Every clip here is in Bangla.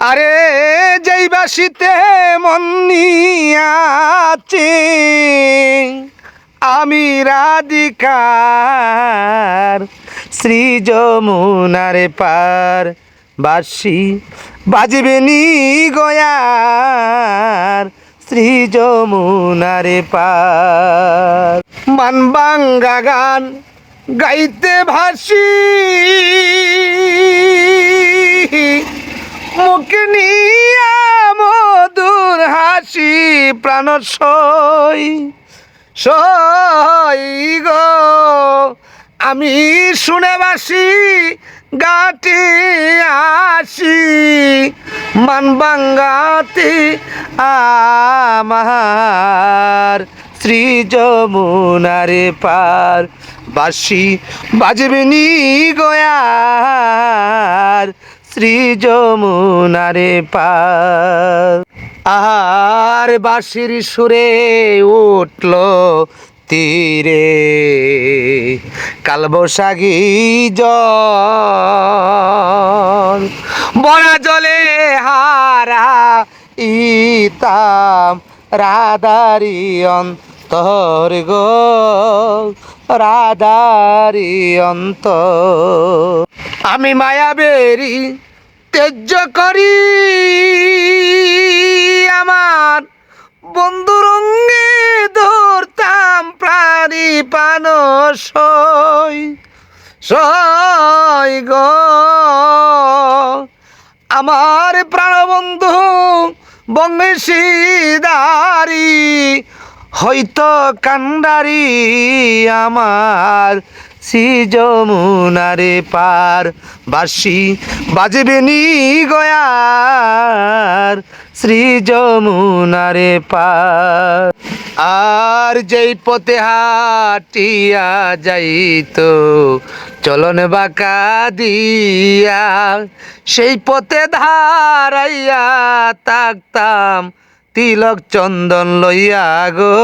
আরে যেই বাসিতে মন নিয়াছি আমি রাধিকার শ্রী যমুনার পার বাঁশি বাজবে নি গয়ার শ্রী যমুনার পার মানবাঙ্গা গান গাইতে ভাসি মুখে নিয়া মধুর হাসি প্রাণ সই সই গো আমি শুনে বাসি গাটি আসি মানবাঙ্গাতে আমার শ্রী যমুনার পার বাঁশি বাজবে নি গয়ার শ্রী যমুনার পার আর বাঁশির সুরে উঠল তীরে কালবৈশাখী জল বনা জলে হারা ইতাম রাধারি অন্তর গো রাধারি অন্তর আমি মায়াবেরি তেজ্য করি আমার বন্ধুর অঙ্গে ধরতাম প্রাণী পান সই সই গো আমার প্রাণবন্ধু বংশীদারি হয়তো কান্ডারি আমার শ্রী যমুনার পার বাঁশি বাজবে নি গয়ার শ্রী যমুনার পার আর যেই পথে হাটিয়া যাইতো চলন বাঁকা দিয়া সেই পথে ধারাইয়া তাকতাম তিলক চন্দন লইয়া গো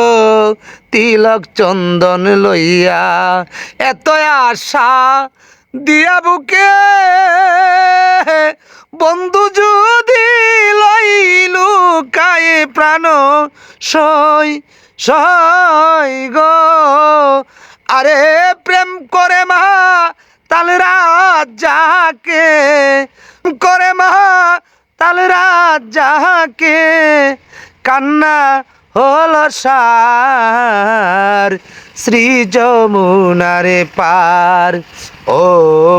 তিলক চন্দন লইয়া এত আশা দিয়া বুকে বন্ধু যদি লইলু কায়ে প্রাণ সই সই গো আরে প্রেম করে মা তাল রাজাকে করে মা তাল রাজাকে কান্না হলো সার শ্রী যমুনার পার ও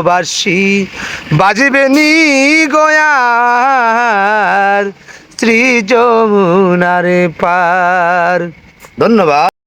বাঁশি বাজবে নি গয়ার শ্রী যমুনার পার। ধন্যবাদ।